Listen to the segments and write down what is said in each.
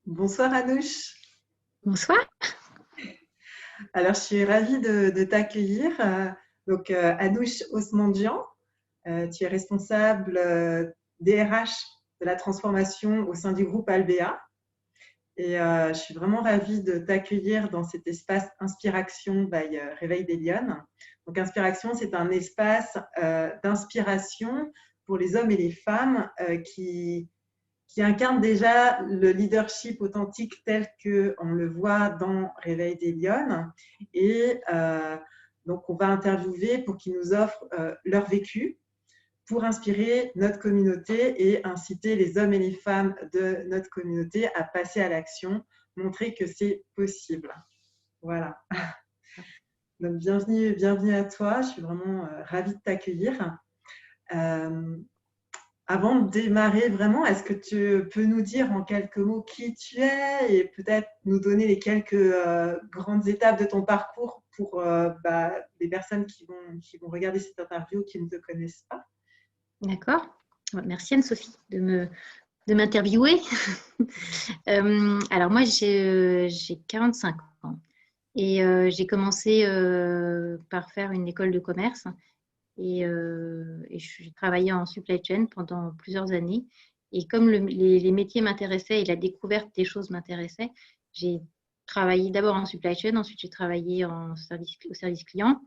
Bonsoir Anouche. Bonsoir. Alors, je suis ravie de t'accueillir. Anouche Osmandian, tu es responsable DRH de la transformation au sein du groupe Albéa. Et je suis vraiment ravie de t'accueillir dans cet espace Inspiration by Réveil des Lyonnes. Donc, Inspiration, c'est un espace d'inspiration pour les hommes et les femmes qui incarne déjà le leadership authentique tel qu'on le voit dans Réveil des Lyonnes. Et donc, on va interviewer pour qu'ils nous offrent leur vécu pour inspirer notre communauté et inciter les hommes et les femmes de notre communauté à passer à l'action, montrer que c'est possible. Voilà. Donc, bienvenue à toi. Je suis vraiment ravie de t'accueillir. Avant de démarrer vraiment, est-ce que tu peux nous dire en quelques mots qui tu es et peut-être nous donner les quelques grandes étapes de ton parcours pour les personnes qui vont regarder cette interview qui ne te connaissent pas? D'accord. Merci Anne-Sophie de m'interviewer. Alors moi, j'ai 45 ans et j'ai commencé par faire une école de commerce et j'ai travaillé en supply chain pendant plusieurs années. Et comme les métiers m'intéressaient et la découverte des choses m'intéressait, j'ai travaillé d'abord en supply chain, ensuite j'ai travaillé au service client,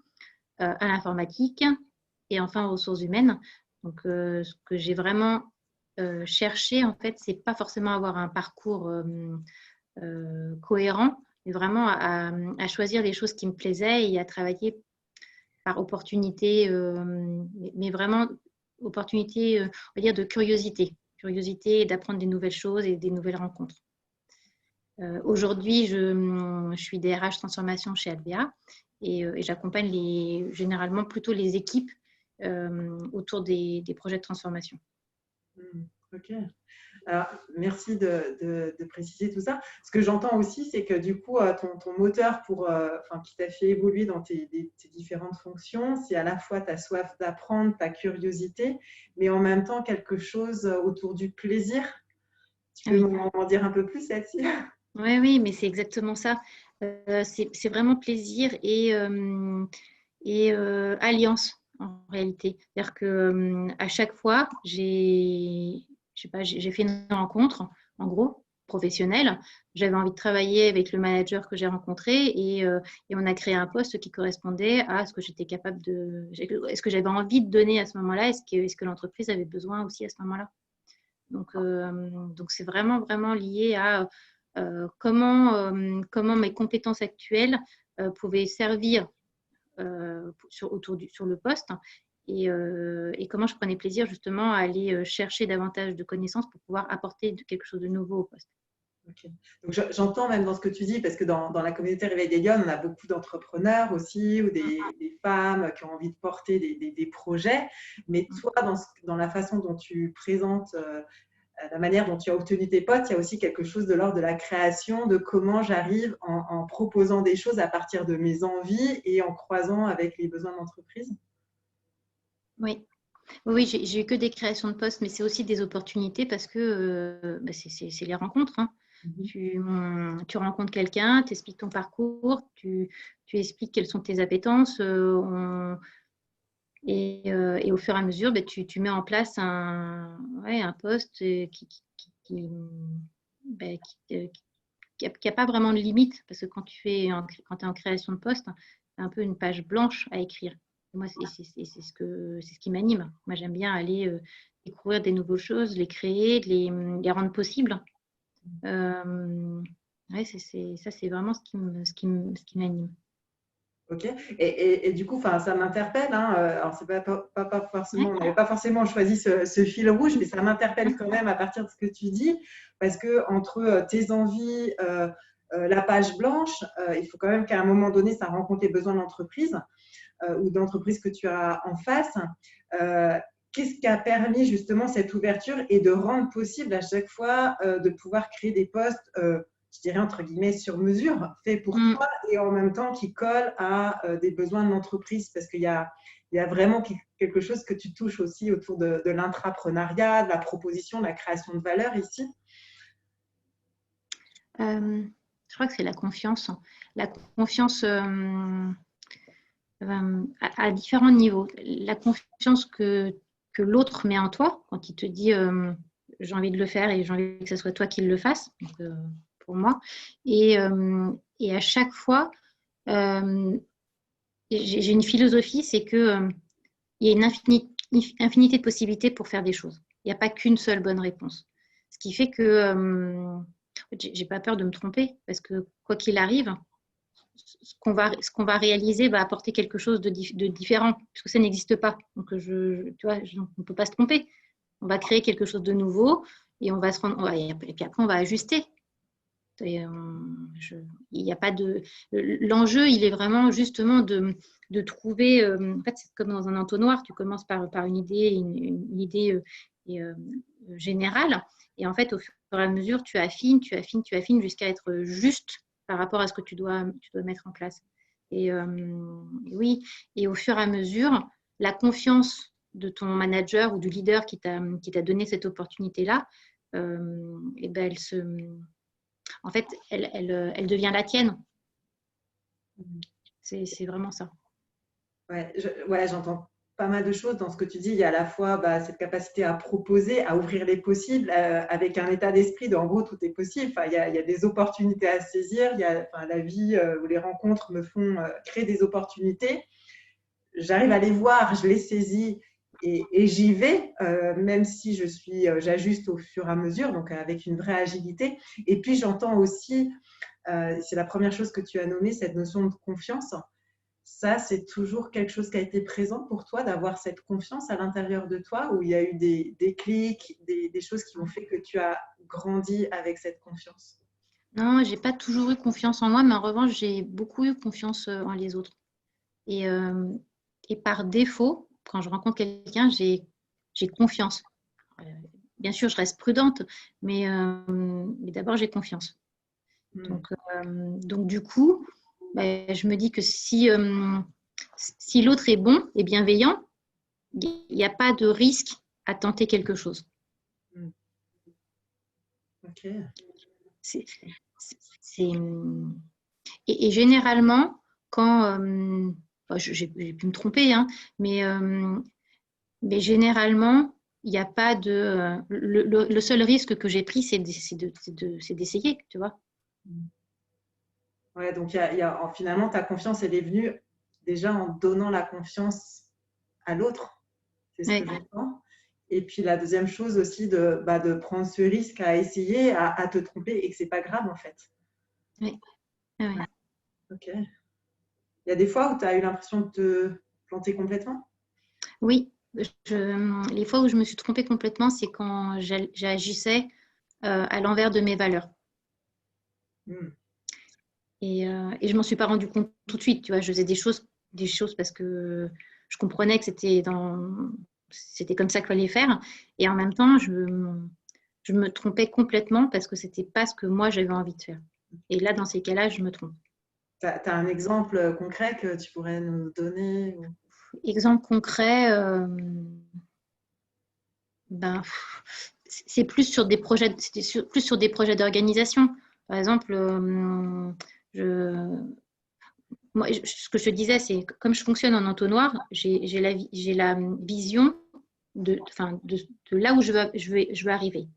à l'informatique et enfin aux ressources humaines. Donc, ce que j'ai vraiment cherché, en fait, c'est pas forcément avoir un parcours cohérent, mais vraiment à choisir les choses qui me plaisaient et à travailler par opportunité, mais vraiment opportunité, on va dire, de curiosité d'apprendre des nouvelles choses et des nouvelles rencontres. Aujourd'hui, je suis DRH transformation chez Albéa et j'accompagne généralement plutôt les équipes autour des projets de transformation. Ok. Alors, merci de préciser tout ça. Ce que j'entends aussi, c'est que du coup, ton moteur qui t'a fait évoluer dans tes différentes fonctions, c'est à la fois ta soif d'apprendre, ta curiosité, mais en même temps quelque chose autour du plaisir. Tu peux m'en dire un peu plus là-dessus? Oui, mais c'est exactement ça. C'est vraiment plaisir et alliance en réalité. C'est-à-dire que à chaque fois, j'ai fait une rencontre, en gros, professionnelle. J'avais envie de travailler avec le manager que j'ai rencontré et on a créé un poste qui correspondait à ce que j'étais capable est-ce que j'avais envie de donner à ce moment-là, est-ce que l'entreprise avait besoin aussi à ce moment-là. Donc c'est vraiment, vraiment lié à comment mes compétences actuelles pouvaient servir sur le poste et comment je prenais plaisir justement à aller chercher davantage de connaissances pour pouvoir apporter quelque chose de nouveau au poste. Okay. Donc j'entends même dans ce que tu dis, parce que dans la communauté Réveil des Lyonnes, on a beaucoup d'entrepreneurs aussi, ou des femmes qui ont envie de porter des projets. Mais toi, dans la façon dont tu présentes, la manière dont tu as obtenu tes postes, il y a aussi quelque chose de l'ordre de la création, de comment j'arrive en proposant des choses à partir de mes envies et en croisant avec les besoins d'entreprise. Oui, j'ai eu que des créations de postes, mais c'est aussi des opportunités parce que c'est les rencontres. Hein. Tu rencontres quelqu'un, tu expliques ton parcours, tu expliques quelles sont tes appétences et au fur et à mesure, tu mets en place un poste qui n'a pas vraiment de limite parce que quand tu es en création de poste, c'est un peu une page blanche à écrire. Moi, c'est ce qui m'anime. Moi, j'aime bien aller découvrir des nouvelles choses, les créer, les rendre possibles. Ça, c'est vraiment ce qui m'anime. Ok. Et du coup, ça m'interpelle. Hein. Alors, c'est pas forcément, on n'avait pas forcément choisi ce fil rouge, mais ça m'interpelle quand même à partir de ce que tu dis, parce que entre tes envies, la page blanche, il faut quand même qu'à un moment donné, ça rencontre les besoins d'entreprise ou d'entreprise que tu as en face. Qu'est-ce qui a permis justement cette ouverture et de rendre possible à chaque fois de pouvoir créer des postes je dirais entre guillemets sur mesure, fait pour toi et en même temps qui colle à des besoins de l'entreprise, parce qu'il y a vraiment quelque chose que tu touches aussi autour de l'intrapreneuriat, de la proposition, de la création de valeur ici. Je crois que c'est la confiance. La confiance à différents niveaux. La confiance que l'autre met en toi quand il te dit j'ai envie de le faire et j'ai envie que ce soit toi qui le fasses, donc, pour moi. Et à chaque fois, j'ai une philosophie, c'est que il y a une infinité de possibilités pour faire des choses. Il n'y a pas qu'une seule bonne réponse. Ce qui fait que j'ai pas peur de me tromper parce que quoi qu'il arrive, ce qu'on va réaliser va apporter quelque chose de différent puisque ça n'existe pas. Donc, tu vois, on ne peut pas se tromper. On va créer quelque chose de nouveau et on va se rendre, et puis après on va ajuster. Et, il n'y a pas de. L'enjeu, il est vraiment justement de trouver. En fait, c'est comme dans un entonnoir. Tu commences par une idée, une idée générale, et en fait, au fur et à mesure, tu affines jusqu'à être juste par rapport à ce que tu dois mettre en place. Et oui, et au fur et à mesure, la confiance de ton manager ou du leader qui t'a donné cette opportunité-là, et ben en fait, elle devient la tienne. C'est vraiment ça. Ouais, j'entends pas mal de choses dans ce que tu dis. Il y a à la fois cette capacité à proposer, à ouvrir les possibles, avec un état d'esprit de, en gros, tout est possible. Enfin, il y a des opportunités à saisir. La vie ou les rencontres me font créer des opportunités. J'arrive à les voir, je les saisis et j'y vais, même si j'ajuste au fur et à mesure, donc avec une vraie agilité. Et puis, j'entends aussi, c'est la première chose que tu as nommée, cette notion de confiance. Ça, c'est toujours quelque chose qui a été présent pour toi, d'avoir cette confiance à l'intérieur de toi, où il y a eu des clics, des choses qui ont fait que tu as grandi avec cette confiance. Non, j'ai pas toujours eu confiance en moi, mais en revanche, j'ai beaucoup eu confiance en les autres. Et, par défaut, quand je rencontre quelqu'un, j'ai confiance. Bien sûr, je reste prudente, mais d'abord, j'ai confiance. Donc, du coup, je me dis que si l'autre est bon et bienveillant, il n'y a pas de risque à tenter quelque chose. Ok. Et généralement, quand j'ai pu me tromper, hein, mais généralement, il n'y a pas de. Le seul risque que j'ai pris, c'est d'essayer, tu vois. Ouais, donc finalement, ta confiance, elle est venue déjà en donnant la confiance à l'autre. C'est ce que j'entends. Et puis la deuxième chose aussi, de prendre ce risque à essayer, à te tromper et que c'est pas grave en fait. Oui. Ouais. Ok. Il y a des fois où tu as eu l'impression de te planter complètement? Oui. Les fois où je me suis trompée complètement, c'est quand j'agissais à l'envers de mes valeurs. Et je m'en suis pas rendu compte tout de suite. Tu vois, je faisais des choses parce que je comprenais que c'était comme ça qu'il fallait faire. Et en même temps, je me trompais complètement parce que c'était pas ce que moi j'avais envie de faire. Et là, dans ces cas-là, je me trompe. Tu as un exemple concret que tu pourrais nous donner? Exemple concret, c'est plus sur des projets, plus sur des projets d'organisation. Par exemple, moi, ce que je te disais, c'est que comme je fonctionne en entonnoir, j'ai la vision de là où je veux arriver.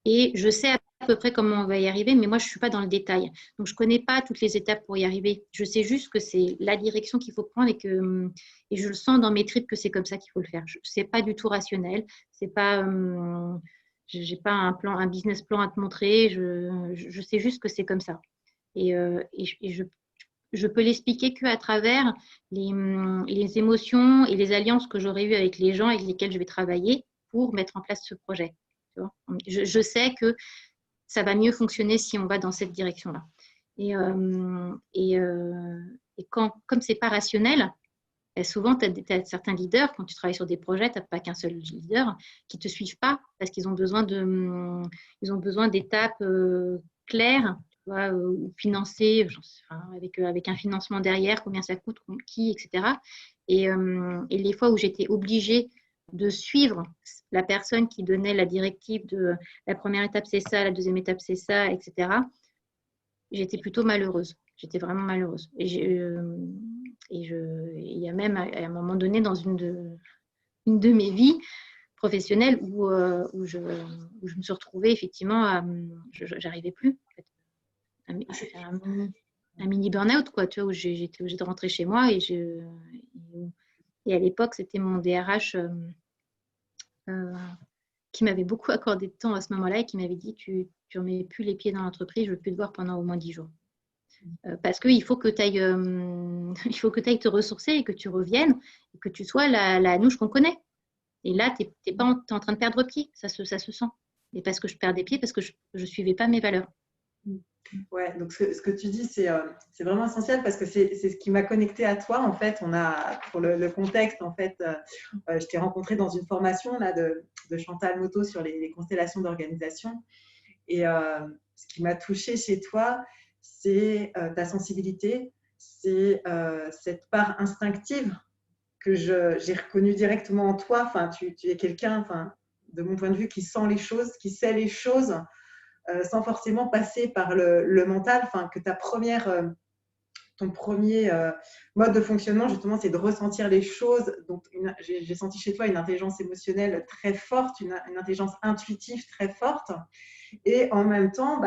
Et je sais à peu près comment on va y arriver, mais moi, je ne suis pas dans le détail. Donc, je ne connais pas toutes les étapes pour y arriver. Je sais juste que c'est la direction qu'il faut prendre et je le sens dans mes tripes que c'est comme ça qu'il faut le faire. Ce n'est pas du tout rationnel. C'est pas, je n'ai pas un business plan à te montrer. Je sais juste que c'est comme ça. Et je peux l'expliquer qu'à travers les émotions et les alliances que j'aurais eues avec les gens avec lesquels je vais travailler pour mettre en place ce projet. Tu vois, je sais que ça va mieux fonctionner si on va dans cette direction-là. Et comme ce n'est pas rationnel, souvent, tu as certains leaders, quand tu travailles sur des projets, tu n'as pas qu'un seul leader, qui ne te suivent pas parce qu'ils ont besoin d'étapes claires, tu vois, ou financées, avec un financement derrière, combien ça coûte, qui, etc. Et les fois où j'étais obligée de suivre la personne qui donnait la directive de la première étape, c'est ça, la deuxième étape, c'est ça, etc., j'étais plutôt malheureuse. J'étais vraiment malheureuse. Il y a même à un moment donné dans une de mes vies professionnelles où je me suis retrouvée effectivement, j'arrivais plus. En fait. J'ai fait un mini burn-out, quoi, tu vois, où j'étais obligée de rentrer chez moi et à l'époque, c'était mon DRH qui m'avait beaucoup accordé de temps à ce moment-là et qui m'avait dit tu ne remets plus les pieds dans l'entreprise, je ne veux plus te voir pendant au moins 10 jours. Parce qu'il faut que tu ailles te ressourcer et que tu reviennes et que tu sois la Anouche qu'on connaît. Et là, tu es en train de perdre pied, ça se sent. Et parce que je perds des pieds, parce que je ne suivais pas mes valeurs. Ouais, donc ce que tu dis, c'est vraiment essentiel parce que c'est ce qui m'a connecté à toi. En fait, pour le contexte, en fait, je t'ai rencontré dans une formation là, de Chantal Moto sur les constellations d'organisation. Et ce qui m'a touchée chez toi, c'est ta sensibilité, c'est cette part instinctive que j'ai reconnue directement en toi. Enfin, tu es quelqu'un, enfin, de mon point de vue, qui sent les choses, qui sait les choses. Sans forcément passer par le mental, enfin, que ton premier mode de fonctionnement, justement, c'est de ressentir les choses. Donc, j'ai senti chez toi une intelligence émotionnelle très forte, une intelligence intuitive très forte. Et en même temps,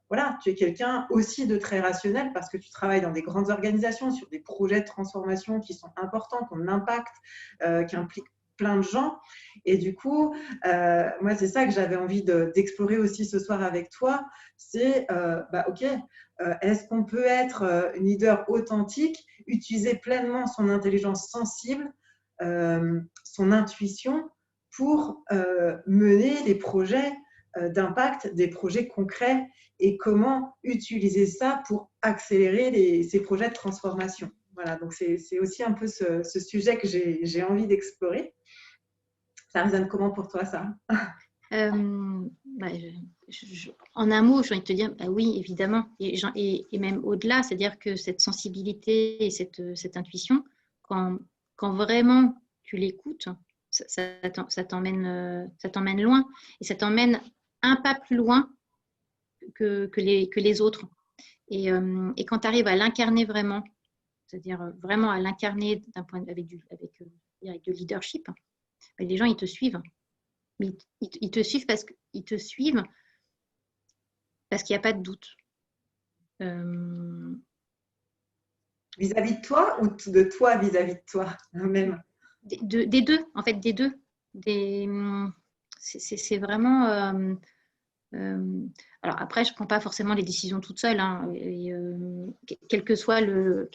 voilà, tu es quelqu'un aussi de très rationnel parce que tu travailles dans des grandes organisations sur des projets de transformation qui sont importants, qui ont un impact, qui impliquent plein de gens. Et du coup, moi, c'est ça que j'avais envie d'explorer aussi ce soir avec toi. C'est, OK, est-ce qu'on peut être une leader authentique, utiliser pleinement son intelligence sensible, son intuition pour mener des projets d'impact, des projets concrets et comment utiliser ça pour accélérer ces projets de transformation. Voilà, donc c'est aussi un peu ce sujet que j'ai envie d'explorer. Ça résonne comment pour toi, ça? En un mot, j'ai envie de te dire, oui, évidemment, et même au-delà, c'est-à-dire que cette sensibilité et cette intuition, quand vraiment tu l'écoutes, ça t'emmène loin, et ça t'emmène un pas plus loin que les autres. Et quand tu arrives à l'incarner vraiment, c'est-à-dire vraiment à l'incarner d'un point avec du leadership, les gens, ils te suivent. Mais ils te suivent parce qu'il n'y a pas de doute. Vis-à-vis de toi ou de toi vis-à-vis de toi même? Des deux, en fait, des deux. C'est vraiment... alors après, je ne prends pas forcément les décisions toute seule. Hein, quel que soit le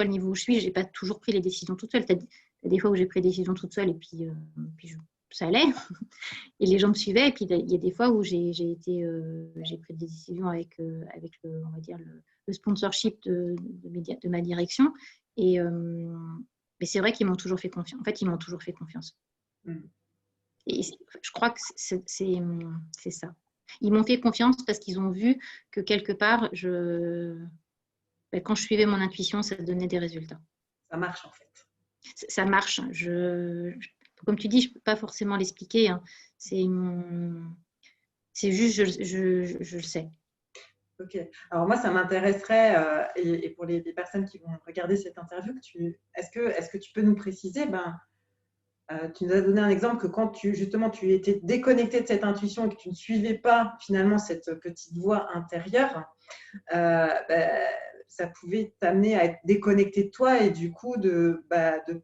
niveau où je suis, je n'ai pas toujours pris les décisions toute seule. Tu as des fois où j'ai pris les décisions toute seule et puis ça allait. Et les gens me suivaient. Et puis, il y a des fois où j'ai pris des décisions avec on va dire, le sponsorship de ma direction. Mais c'est vrai qu'ils m'ont toujours fait confiance. En fait, ils m'ont toujours fait confiance. Et je crois que c'est ça. Ils m'ont fait confiance parce qu'ils ont vu que quelque part, quand je suivais mon intuition, ça donnait des résultats. Ça marche en fait. Ça marche. Comme tu dis, je ne peux pas forcément l'expliquer. Hein. C'est juste, je le sais. Ok. Alors moi, ça m'intéresserait, et pour les personnes qui vont regarder cette interview, est-ce que tu peux nous préciser, tu nous as donné un exemple que quand tu étais déconnecté de cette intuition et que tu ne suivais pas finalement cette petite voix intérieure, ça pouvait t'amener à être déconnecté de toi et du coup de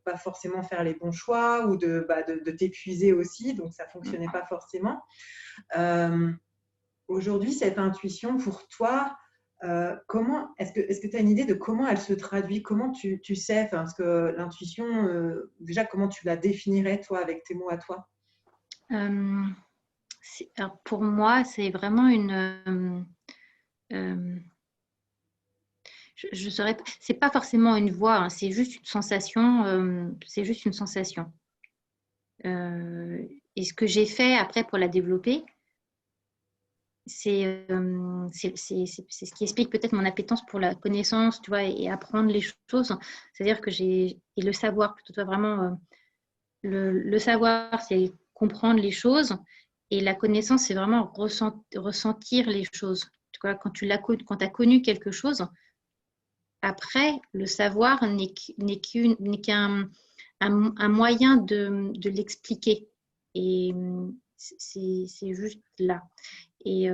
pas forcément faire les bons choix ou de t'épuiser aussi, donc ça ne fonctionnait pas forcément. Aujourd'hui, cette intuition pour toi, est-ce que tu as une idée de comment elle se traduit? Comment tu sais, parce que l'intuition, déjà, comment tu la définirais, toi, avec tes mots à toi? Alors pour moi, c'est vraiment une... je saurais, c'est pas forcément une voix, hein, c'est juste une sensation. Et ce que j'ai fait après pour la développer, c'est ce qui explique peut-être mon appétence pour la connaissance, tu vois, et apprendre les choses. C'est-à-dire que et le savoir, plutôt vraiment, le savoir, c'est comprendre les choses, et la connaissance, c'est vraiment ressentir les choses. quand tu as connu quelque chose, après, le savoir n'est qu'un un moyen de l'expliquer. Et c'est juste là. Et,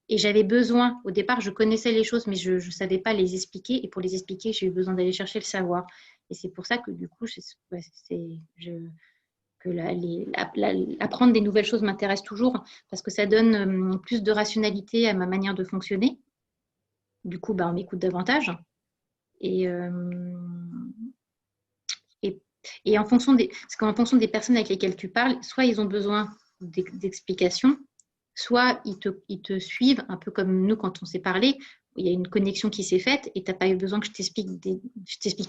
et j'avais besoin, au départ, je connaissais les choses, mais je ne savais pas les expliquer. Et pour les expliquer, j'ai eu besoin d'aller chercher le savoir. Et c'est pour ça que du coup, apprendre des nouvelles choses m'intéresse toujours, parce que ça donne plus de rationalité à ma manière de fonctionner. Du coup, on m'écoute davantage. Et, et parce qu'en fonction des personnes avec lesquelles tu parles, soit ils ont besoin d'explications, soit ils te suivent, un peu comme nous quand on s'est parlé, il y a une connexion qui s'est faite et tu n'as pas eu besoin que je t'explique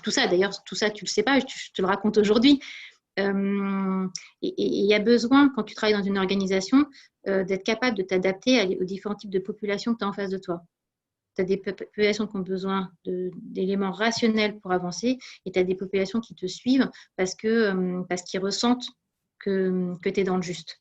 tout ça. D'ailleurs, tout ça, tu ne le sais pas, je te le raconte aujourd'hui. Et il y a besoin, quand tu travailles dans une organisation, d'être capable de t'adapter aux différents types de populations que tu as en face de toi. Tu as des populations qui ont besoin d'éléments rationnels pour avancer et tu as des populations qui te suivent parce qu'ils ressentent que tu es dans le juste.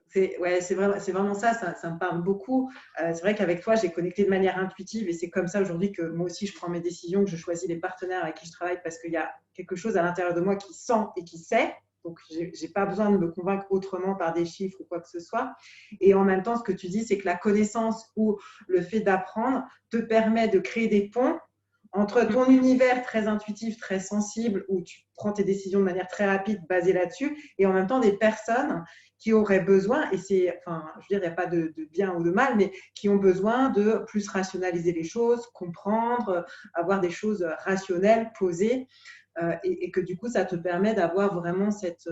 C'est vraiment ça, ça me parle beaucoup. C'est vrai qu'avec toi, j'ai connecté de manière intuitive et c'est comme ça aujourd'hui que moi aussi, je prends mes décisions, que je choisis les partenaires avec qui je travaille parce qu'il y a quelque chose à l'intérieur de moi qui sent et qui sait. Donc, je n'ai pas besoin de me convaincre autrement par des chiffres ou quoi que ce soit. Et en même temps, ce que tu dis, c'est que la connaissance ou le fait d'apprendre te permet de créer des ponts entre ton univers très intuitif, très sensible, où tu prends tes décisions de manière très rapide, basée là-dessus, et en même temps des personnes qui auraient besoin, et c'est, enfin, je veux dire, il n'y a pas de bien ou de mal, mais qui ont besoin de plus rationaliser les choses, comprendre, avoir des choses rationnelles, posées, et que du coup, ça te permet d'avoir vraiment cette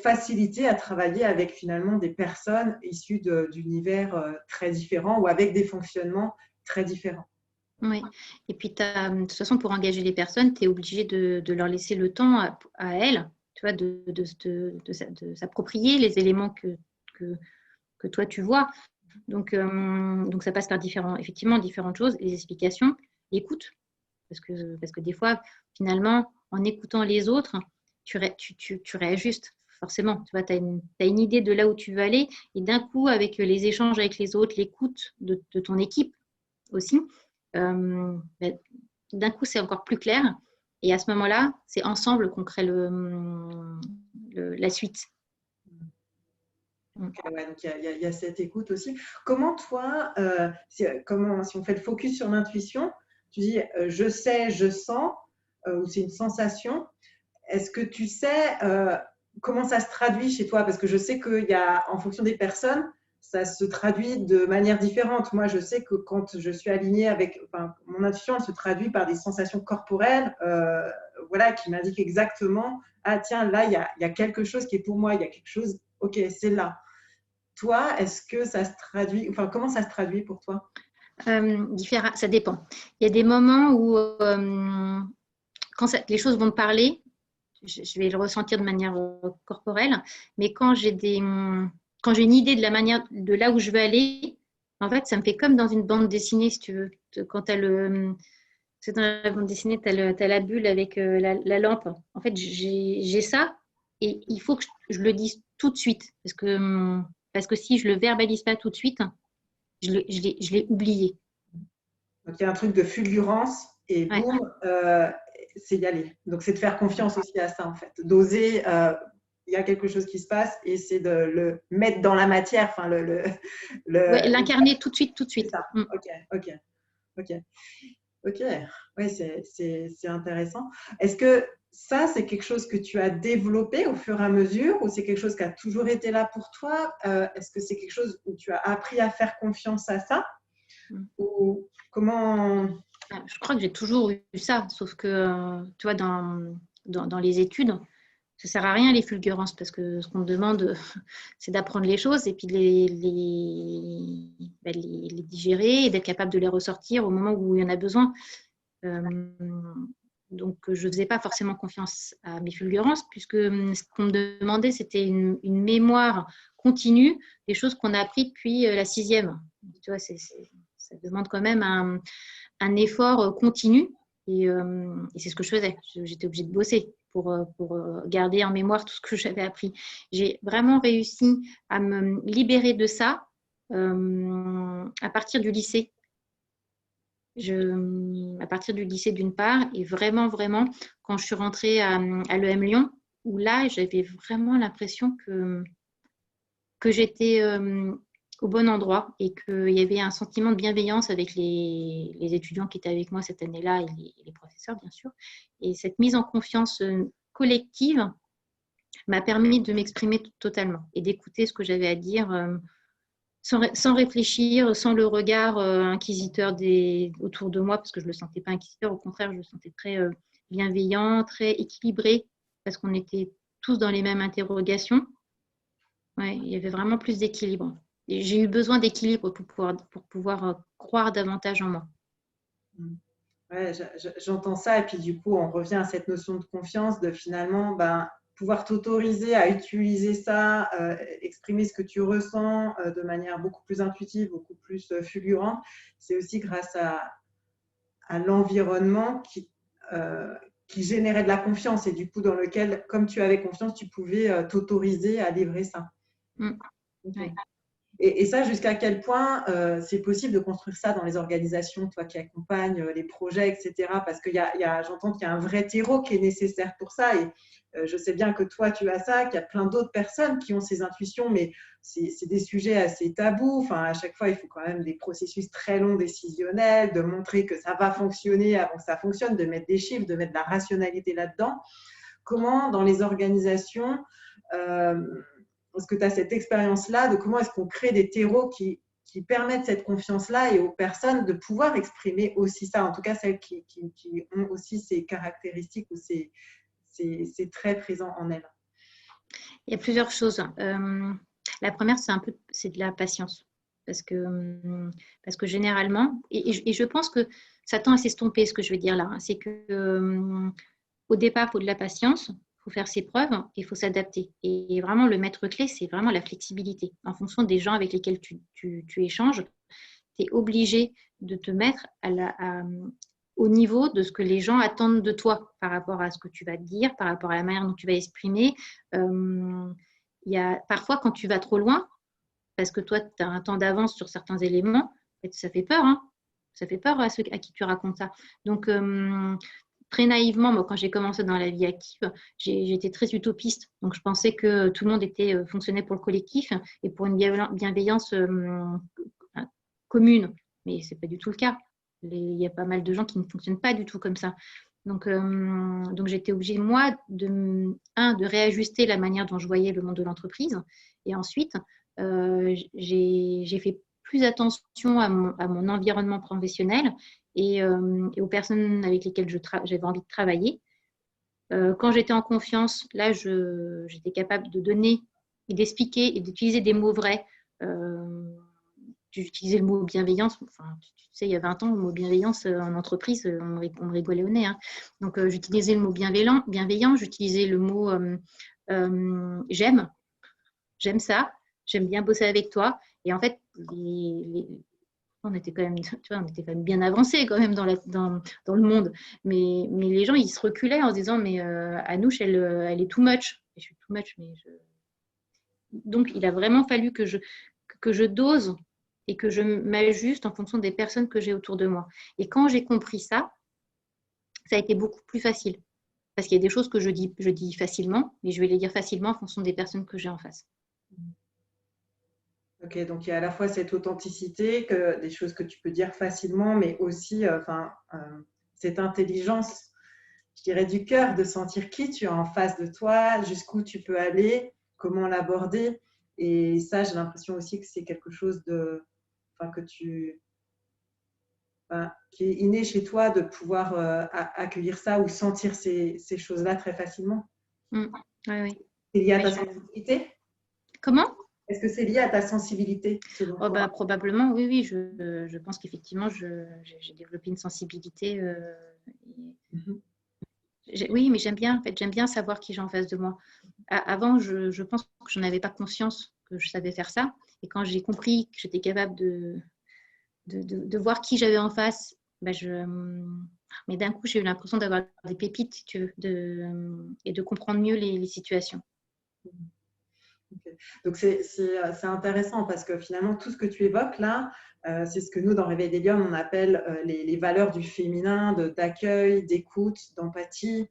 facilité à travailler avec finalement des personnes issues d'univers très différents ou avec des fonctionnements très différents. Oui, et puis de toute façon, pour engager les personnes, tu es obligé de leur laisser le temps à elles, tu vois, de s'approprier les éléments que toi tu vois. Donc ça passe par effectivement différentes choses, les explications, l'écoute, parce que des fois, finalement, en écoutant les autres, tu réajustes. Forcément, tu vois, tu as une idée de là où tu veux aller, et d'un coup, avec les échanges avec les autres, l'écoute de ton équipe aussi, d'un coup, c'est encore plus clair. Et à ce moment-là, c'est ensemble qu'on crée la suite. Okay, ouais, donc il y a cette écoute aussi. Comment toi, si on fait le focus sur l'intuition, tu dis je sais, je sens, ou c'est une sensation. Est-ce que tu sais comment ça se traduit chez toi? Parce que je sais qu'il y a, en fonction des personnes, ça se traduit de manière différente. Moi, je sais que quand je suis alignée avec, enfin, mon intuition, elle se traduit par des sensations corporelles, voilà, qui m'indiquent exactement, ah tiens, là, il y a quelque chose qui est pour moi, il y a quelque chose, ok, c'est là. Toi, est-ce que ça se traduit, enfin, comment ça se traduit pour toi? Ça dépend. Il y a des moments où, quand les choses vont me parler, je vais le ressentir de manière corporelle, mais quand j'ai une idée de la manière, de là où je veux aller, en fait, ça me fait comme dans une bande dessinée, si tu veux. Quand c'est dans la bande dessinée, tu as la bulle avec la lampe. En fait, j'ai ça et il faut que je le dise tout de suite parce que si je le verbalise pas tout de suite, je l'ai oublié. Donc, il y a un truc de fulgurance et Ouais. boum, c'est y aller. Donc, c'est de faire confiance aussi à ça, en fait. D'oser, il y a quelque chose qui se passe et c'est de le mettre dans la matière. Enfin, Ouais, l'incarner tout de suite, tout de c'est suite. ça. Ok. Oui, c'est intéressant. Est-ce que ça, c'est quelque chose que tu as développé au fur et à mesure ou c'est quelque chose qui a toujours été là pour toi? Est-ce que c'est quelque chose où tu as appris à faire confiance à ça? Ou comment… Je crois que j'ai toujours eu ça, sauf que, tu vois, dans les études, ça ne sert à rien les fulgurances parce que ce qu'on me demande, c'est d'apprendre les choses et puis de les digérer et d'être capable de les ressortir au moment où il y en a besoin. Donc, je ne faisais pas forcément confiance à mes fulgurances puisque ce qu'on me demandait, c'était une mémoire continue des choses qu'on a apprises depuis la sixième. Tu vois, ça demande quand même un effort continu et c'est ce que je faisais. J'étais obligée de bosser pour garder en mémoire tout ce que j'avais appris. J'ai vraiment réussi à me libérer de ça à partir du lycée. À partir du lycée d'une part, et vraiment, vraiment, quand je suis rentrée à l'EM Lyon, où là, j'avais vraiment l'impression que j'étais au bon endroit et qu'il y avait un sentiment de bienveillance avec les étudiants qui étaient avec moi cette année-là et les professeurs, bien sûr. Et cette mise en confiance collective m'a permis de m'exprimer totalement et d'écouter ce que j'avais à dire sans réfléchir, sans le regard inquisiteur autour de moi, parce que je ne le sentais pas inquisiteur, au contraire, je le sentais très bienveillant, très équilibré, parce qu'on était tous dans les mêmes interrogations. Ouais, il y avait vraiment plus d'équilibre. J'ai eu besoin d'équilibre pour pouvoir croire davantage en moi. Ouais, j'entends ça. Et puis, du coup, on revient à cette notion de confiance, de finalement pouvoir t'autoriser à utiliser ça, exprimer ce que tu ressens de manière beaucoup plus intuitive, beaucoup plus fulgurante. C'est aussi grâce à l'environnement qui générait de la confiance et du coup, dans lequel, comme tu avais confiance, tu pouvais t'autoriser à livrer ça. Okay. Ouais. Et ça, jusqu'à quel point c'est possible de construire ça dans les organisations, toi qui accompagnes les projets, etc. Parce que j'entends qu'il y a un vrai terreau qui est nécessaire pour ça. Et je sais bien que toi, tu as ça, qu'il y a plein d'autres personnes qui ont ces intuitions, mais c'est des sujets assez tabous. Enfin, à chaque fois, il faut quand même des processus très longs, décisionnels, de montrer que ça va fonctionner avant que ça fonctionne, de mettre des chiffres, de mettre de la rationalité là-dedans. Comment, dans les organisations, est-ce que tu as cette expérience-là de comment est-ce qu'on crée des terreaux qui permettent cette confiance-là et aux personnes de pouvoir exprimer aussi ça, en tout cas celles qui ont aussi ces caractéristiques ou ces traits présents en elles? Il y a plusieurs choses. La première, c'est de la patience. Parce que généralement, et je pense que ça tend à s'estomper ce que je vais dire là, hein, c'est que au départ, il faut de la patience, il faut faire ses preuves et il faut s'adapter. Et vraiment, le maître clé, c'est vraiment la flexibilité. En fonction des gens avec lesquels tu échanges, tu es obligé de te mettre au niveau de ce que les gens attendent de toi par rapport à ce que tu vas dire, par rapport à la manière dont tu vas exprimer. Il y a parfois, quand tu vas trop loin, parce que toi, tu as un temps d'avance sur certains éléments, ça fait peur, hein. Ça fait peur à ceux à qui tu racontes ça. Donc, très naïvement, moi, quand j'ai commencé dans la vie active, j'étais très utopiste. Donc, je pensais que tout le monde fonctionnait pour le collectif et pour une bienveillance commune. Mais ce n'est pas du tout le cas. Il y a pas mal de gens qui ne fonctionnent pas du tout comme ça. Donc j'étais obligée, moi, de réajuster la manière dont je voyais le monde de l'entreprise. Et ensuite, j'ai fait plus attention à mon environnement professionnel et aux personnes avec lesquelles j'avais envie de travailler. Quand j'étais en confiance, là, j'étais capable de donner et d'expliquer et d'utiliser des mots vrais. J'utilisais le mot bienveillance. Enfin, tu sais, il y a 20 ans, le mot bienveillance en entreprise, on me rigolait au nez. Hein. Donc, j'utilisais le mot bienveillant, j'utilisais le mot j'aime ça, j'aime bien bosser avec toi. Et en fait, on était quand même, tu vois, on était quand même bien avancé quand même dans le monde. Mais les gens, ils se reculaient en se disant, mais Anouche, elle est too much. Et je suis too much, donc, il a vraiment fallu que je dose et que je m'ajuste en fonction des personnes que j'ai autour de moi. Et quand j'ai compris ça, ça a été beaucoup plus facile. Parce qu'il y a des choses que je dis facilement, mais je vais les dire facilement en fonction des personnes que j'ai en face. Ok, donc il y a à la fois cette authenticité, des choses que tu peux dire facilement, mais aussi cette intelligence, je dirais, du cœur, de sentir qui tu as en face de toi, jusqu'où tu peux aller, comment l'aborder. Et ça, j'ai l'impression aussi que c'est quelque chose qui est inné chez toi, de pouvoir accueillir ça ou sentir ces choses-là très facilement. Oui, oui. C'est lié à ta sensibilité? Comment? Est-ce que c'est lié à ta sensibilité, selon toi? Probablement, oui. Je pense qu'effectivement, j'ai développé une sensibilité. Oui, mais j'aime bien, en fait, j'aime bien savoir qui j'ai en face de moi. Avant, je pense que je n'avais pas conscience que je savais faire ça. Et quand j'ai compris que j'étais capable de voir qui j'avais en face, mais d'un coup, j'ai eu l'impression d'avoir des pépites, si tu veux, et de comprendre mieux les situations. Ok. Donc, c'est intéressant parce que finalement, tout ce que tu évoques là, c'est ce que nous, dans Réveil des Lionnes, on appelle les valeurs du féminin, d'accueil, d'écoute, d'empathie,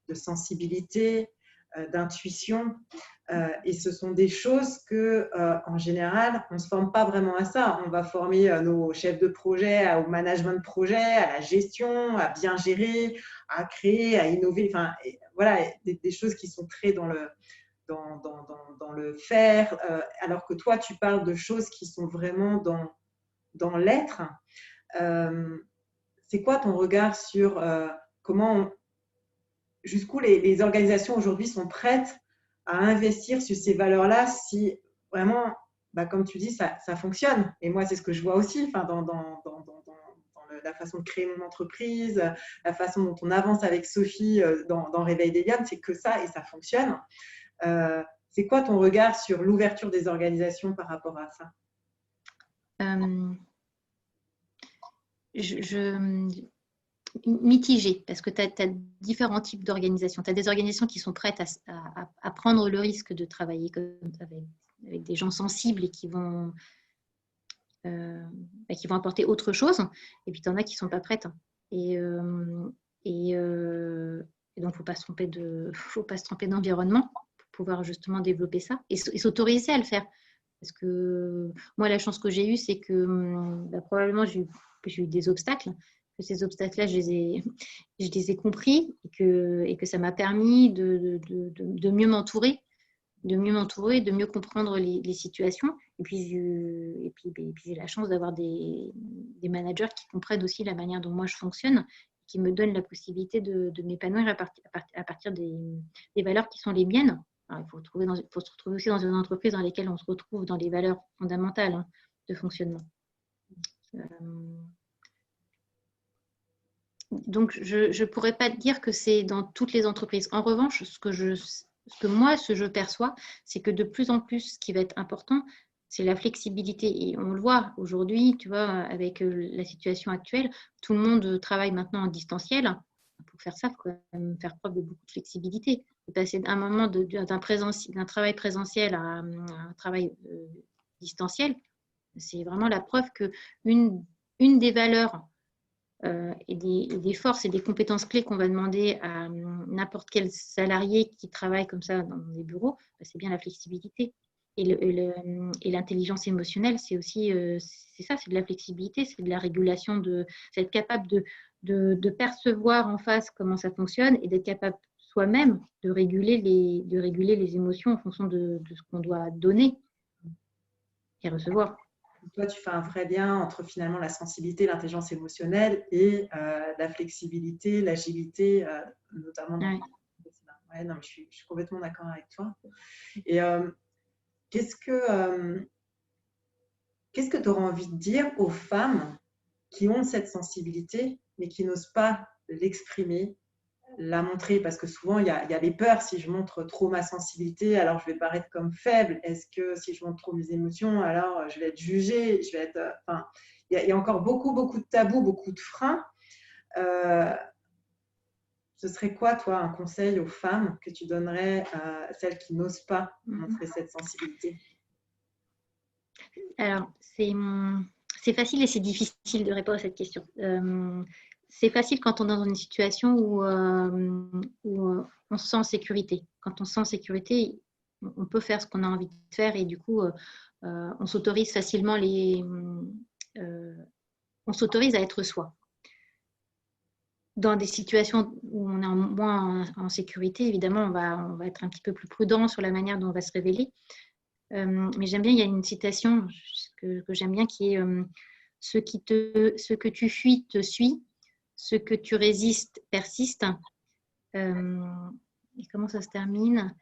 de sensibilité, d'intuition. Et ce sont des choses que, en général, on ne se forme pas vraiment à ça. On va former nos chefs de projet au management de projet, à la gestion, à bien gérer, à créer, à innover. Enfin, voilà, des choses qui sont très dans le faire, alors que toi, tu parles de choses qui sont vraiment dans l'être. Euh, c'est quoi ton regard sur comment, jusqu'où les organisations aujourd'hui sont prêtes à investir sur ces valeurs-là si vraiment, bah, comme tu dis, ça fonctionne. Et moi, c'est ce que je vois aussi enfin, la façon de créer mon entreprise, la façon dont on avance avec Sophie dans Réveil des Lionnes, c'est que ça et ça fonctionne. C'est quoi ton regard sur l'ouverture des organisations par rapport à ça? Mitigé, parce que tu as différents types d'organisations. Tu as des organisations qui sont prêtes à prendre le risque de travailler avec des gens sensibles et qui vont apporter autre chose. Et puis, tu en as qui ne sont pas prêtes. Et donc, il ne faut pas se tromper d'environnement pour pouvoir justement développer ça et s'autoriser à le faire. Parce que moi, la chance que j'ai eue, c'est que probablement, j'ai eu des obstacles. Que ces obstacles-là, je les ai compris et que ça m'a permis de mieux m'entourer, de mieux comprendre les situations. Et puis, j'ai la chance d'avoir des managers qui comprennent aussi la manière dont moi je fonctionne, qui me donnent la possibilité de m'épanouir à partir des valeurs qui sont les miennes. Alors, il faut se retrouver aussi dans une entreprise dans laquelle on se retrouve dans les valeurs fondamentales de fonctionnement. Donc, je ne pourrais pas dire que c'est dans toutes les entreprises. En revanche, ce que je perçois, c'est que de plus en plus, ce qui va être important, c'est la flexibilité. Et on le voit aujourd'hui, tu vois, avec la situation actuelle, tout le monde travaille maintenant en distanciel. Pour faire ça, il faut quand même faire preuve de beaucoup de flexibilité. Passer d'un moment d'un travail présentiel à un travail distanciel, c'est vraiment la preuve qu'une des valeurs et des forces et des compétences clés qu'on va demander à n'importe quel salarié qui travaille comme ça dans des bureaux, c'est bien la flexibilité. Et l'intelligence émotionnelle, c'est aussi c'est ça, c'est de la flexibilité, c'est de la régulation, c'est être capable de percevoir en face comment ça fonctionne et d'être capable soi-même de réguler les émotions en fonction de ce qu'on doit donner et recevoir. Toi, tu fais un vrai lien entre finalement la sensibilité, l'intelligence émotionnelle et la flexibilité, l'agilité, notamment dans Ouais. Ouais, non, mais je suis complètement d'accord avec toi. Et qu'est-ce que tu auras envie de dire aux femmes qui ont cette sensibilité, mais qui n'osent pas l'exprimer, la montrer? Parce que souvent, il y a les peurs. Si je montre trop ma sensibilité, alors je vais paraître comme faible. Est-ce que si je montre trop mes émotions, alors je vais être jugée, je vais être, enfin, il y a encore beaucoup, beaucoup de tabous, beaucoup de freins. Ce serait quoi, toi, un conseil aux femmes que tu donnerais à celles qui n'osent pas montrer cette sensibilité? Alors, c'est facile et c'est difficile de répondre à cette question. C'est facile quand on est dans une situation où on se sent en sécurité. Quand on se sent en sécurité, on peut faire ce qu'on a envie de faire et du coup, on s'autorise facilement on s'autorise à être soi. Dans des situations où on est moins en sécurité, évidemment, on va être un petit peu plus prudent sur la manière dont on va se révéler. Mais j'aime bien, il y a une citation que j'aime bien qui est ce que tu fuis te suit, ce que tu résistes persiste. Et comment ça se termine?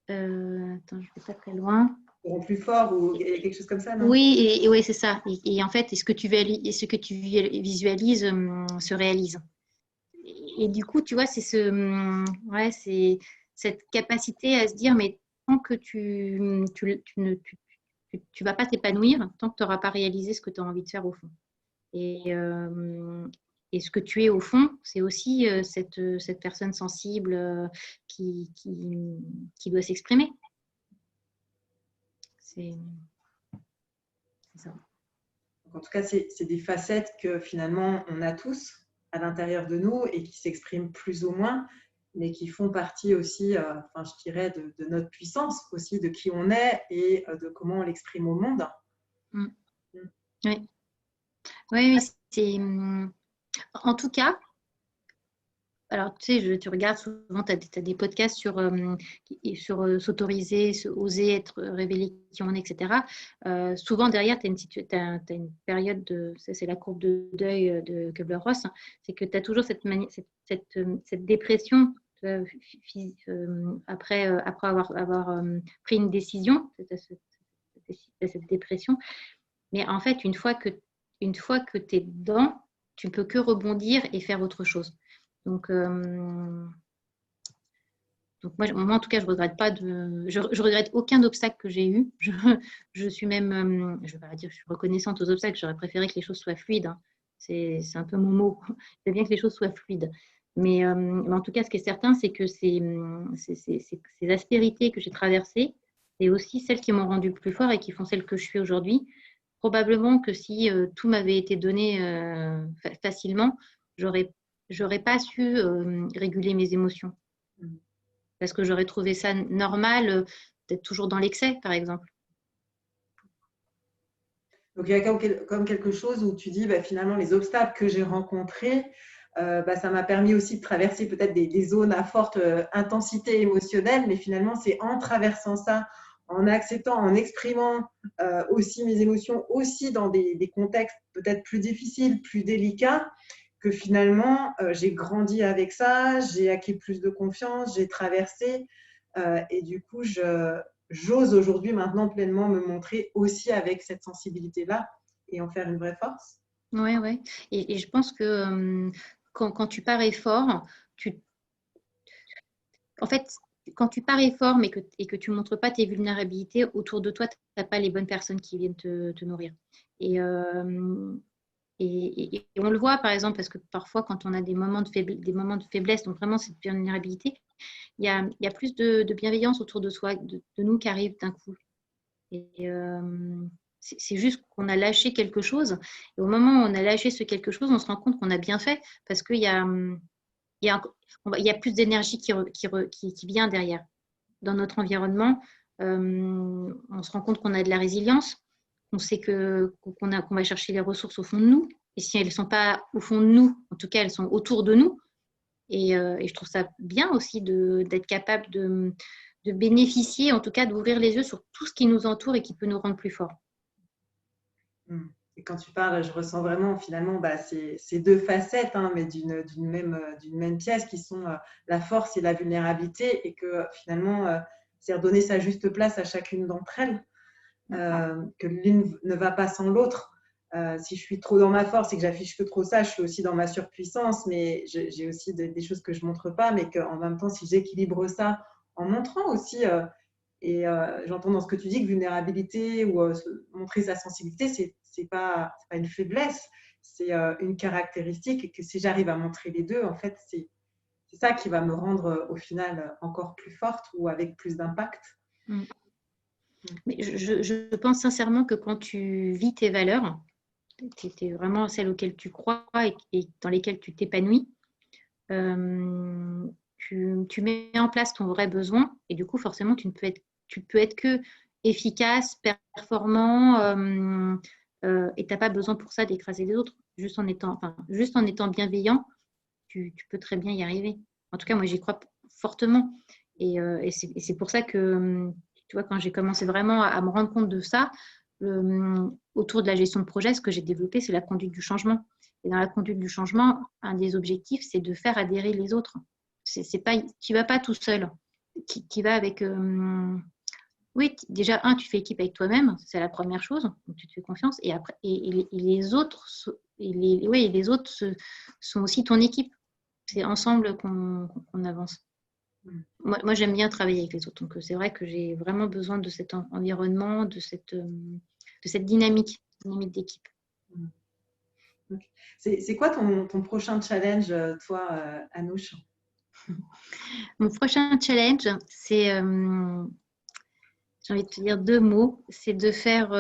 Attends, je ne vais pas très loin. Plus fort ou quelque chose comme ça, non? Oui, et ouais, c'est ça. Et en fait, ce que tu visualises se réalise. Et du coup, tu vois, c'est c'est cette capacité à se dire, mais tant que tu vas pas t'épanouir, tant que tu n'auras pas réalisé ce que tu as envie de faire au fond. Et ce que tu es au fond, c'est aussi cette personne sensible qui doit s'exprimer. C'est ça. En tout cas, c'est des facettes que finalement on a tous à l'intérieur de nous et qui s'expriment plus ou moins, mais qui font partie aussi, enfin, je dirais, de notre puissance aussi, de qui on est et de comment on l'exprime au monde. Mm. Oui, oui, c'est. En tout cas, alors tu sais, tu regardes souvent, tu as des podcasts sur s'autoriser, oser être révélé qui on est, etc. Souvent derrière, tu as, une période de. C'est la courbe de deuil de Kubler-Ross, hein, c'est que tu as toujours cette dépression. Après avoir pris une décision, cette dépression. Mais en fait, une fois que tu es dedans, tu ne peux que rebondir et faire autre chose. Donc moi, en tout cas, je regrette pas je regrette aucun obstacle que j'ai eu. Je suis même, je vais pas dire, je suis reconnaissante aux obstacles. J'aurais préféré que les choses soient fluides, hein. C'est un peu mon mot. C'est bien que les choses soient fluides. Mais en tout cas, ce qui est certain, c'est que ces aspérités que j'ai traversées, c'est aussi celles qui m'ont rendu plus fort et qui font celle que je suis aujourd'hui. Probablement que si tout m'avait été donné facilement, j'aurais pas su réguler mes émotions. Parce que j'aurais trouvé ça normal d'être toujours dans l'excès, par exemple. Donc, il y a comme quelque chose où tu dis, bah, finalement, les obstacles que j'ai rencontrés, bah, ça m'a permis aussi de traverser peut-être des zones à forte intensité émotionnelle, mais finalement, c'est en traversant ça, en acceptant, en exprimant aussi mes émotions, aussi dans des contextes peut-être plus difficiles, plus délicats, que finalement, j'ai grandi avec ça, j'ai acquis plus de confiance, j'ai traversé, et du coup, j'ose aujourd'hui maintenant pleinement me montrer aussi avec cette sensibilité-là et en faire une vraie force. Oui, oui. Et je pense que quand tu parais fort, en fait, quand tu parais fort et que tu ne montres pas tes vulnérabilités, autour de toi, tu n'as pas les bonnes personnes qui viennent te nourrir. Et, et on le voit, par exemple, parce que parfois, quand on a des moments de faiblesse, donc vraiment cette vulnérabilité, il y a plus de bienveillance autour de soi, de nous qui arrive d'un coup. Et c'est juste qu'on a lâché quelque chose. Et au moment où on a lâché ce quelque chose, on se rend compte qu'on a bien fait parce qu'il y a plus d'énergie qui vient derrière. Dans notre environnement, on se rend compte qu'on a de la résilience. On sait qu'on va chercher les ressources au fond de nous. Et si elles ne sont pas au fond de nous, en tout cas, elles sont autour de nous. Et je trouve ça bien aussi d'être capable de bénéficier, en tout cas d'ouvrir les yeux sur tout ce qui nous entoure et qui peut nous rendre plus forts. Et quand tu parles, je ressens vraiment finalement bah, ces deux facettes, hein, mais d'une même pièce qui sont la force et la vulnérabilité, et que finalement, c'est redonner sa juste place à chacune d'entre elles, que l'une ne va pas sans l'autre. Si je suis trop dans ma force et que j'affiche que trop ça, je suis aussi dans ma surpuissance, mais j'ai aussi des choses que je ne montre pas, mais qu'en même temps, si j'équilibre ça en montrant aussi, et j'entends dans ce que tu dis que vulnérabilité ou montrer sa sensibilité, c'est pas une faiblesse, c'est une caractéristique, et que si j'arrive à montrer les deux, en fait, c'est ça qui va me rendre au final encore plus forte ou avec plus d'impact. Mais je pense sincèrement que quand tu vis tes valeurs, c'est vraiment celles auxquelles tu crois et dans lesquelles tu t'épanouis, tu mets en place ton vrai besoin et du coup, forcément, tu peux être que efficace, performant et tu n'as pas besoin pour ça d'écraser les autres. Juste en étant bienveillant, tu peux très bien y arriver. En tout cas, moi, j'y crois fortement. Et c'est pour ça que, tu vois, quand j'ai commencé vraiment à me rendre compte de ça, autour de la gestion de projet, ce que j'ai développé, c'est la conduite du changement. Et dans la conduite du changement, un des objectifs, c'est de faire adhérer les autres. C'est pas, tu ne vas pas tout seul. Tu vas avec... oui, déjà, tu fais équipe avec toi-même, c'est la première chose, donc tu te fais confiance. Et après, et les autres, les autres sont aussi ton équipe. C'est ensemble qu'on avance. Moi, j'aime bien travailler avec les autres. Donc, c'est vrai que j'ai vraiment besoin de cet environnement, de cette dynamique d'équipe. C'est quoi ton prochain challenge, toi, Anouche? Mon prochain challenge, c'est j'ai envie de te dire deux mots, c'est de faire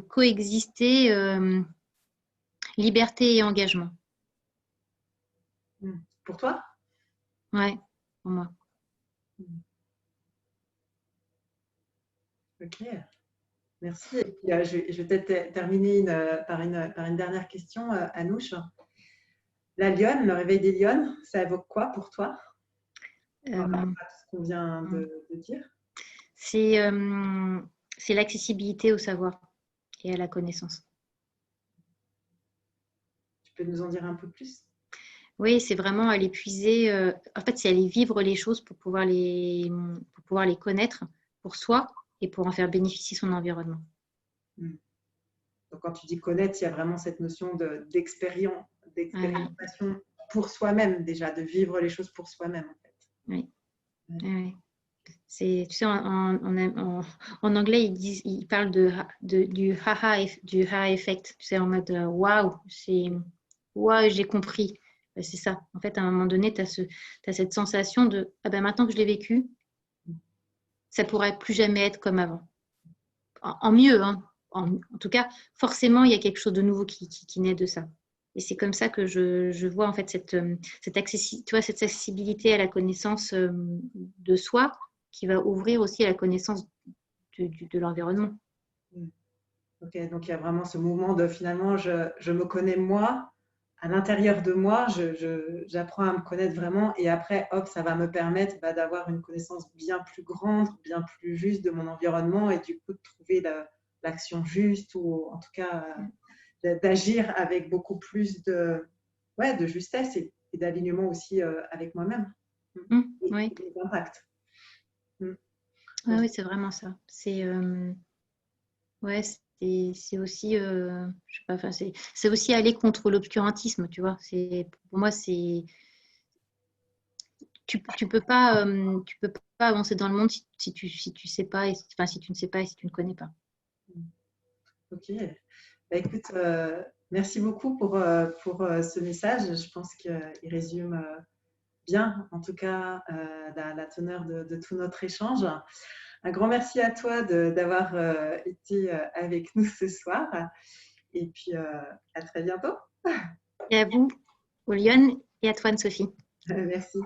coexister liberté et engagement. Pour toi? Ouais, pour moi. Ok, merci. Et puis, je vais peut-être terminer par une dernière question, Anouche. La lionne, le réveil des lionnes, ça évoque quoi pour toi? Par rapport Euh, à tout ce qu'on vient de dire. c'est c'est l'accessibilité au savoir et à la connaissance. Tu peux nous en dire un peu plus? Oui, c'est vraiment aller puiser. En fait, c'est aller vivre les choses pour pouvoir les connaître pour soi et pour en faire bénéficier son environnement. Hmm. Donc, quand tu dis connaître, il y a vraiment cette notion Ah oui, d'expérimentation pour soi-même, déjà, de vivre les choses pour soi-même, en fait. oui, Ouais. oui. C'est, tu sais, en anglais, ils parlent du ha effect. Tu sais, en mode waouh, j'ai compris. Ben, c'est ça. En fait, à un moment donné, tu as cette sensation de ah ben maintenant que je l'ai vécu, ça pourrait plus jamais être comme avant. En mieux, hein. En tout cas, forcément, il y a quelque chose de nouveau qui naît de ça. Et c'est comme ça que je vois en fait cette accessibilité à la connaissance de soi qui va ouvrir aussi à la connaissance de l'environnement. Hmm. Ok, donc il y a vraiment ce mouvement de finalement, je me connais moi, à l'intérieur de moi, j'apprends à me connaître vraiment et après, hop, ça va me permettre d'avoir une connaissance bien plus grande, bien plus juste de mon environnement et du coup de trouver l'action juste ou en tout cas d'agir avec beaucoup plus ouais, de justesse et d'alignement aussi avec moi-même Oui, et d'impact. ouais, oui, c'est vraiment ça. Ouais, c'est aussi, je sais pas, enfin, c'est aussi aller contre l'obscurantisme, tu vois. Pour moi, tu peux pas avancer dans le monde si tu sais pas, enfin, si tu ne sais pas et si tu ne connais pas. Ok. Bah, écoute, merci beaucoup pour ce message. Je pense qu'il résume bien, en tout cas, la teneur de tout notre échange. Un grand merci à toi d'avoir été avec nous ce soir. Et puis, à très bientôt. Et à vous, aux Lyon, et à toi, Anne-Sophie. Merci.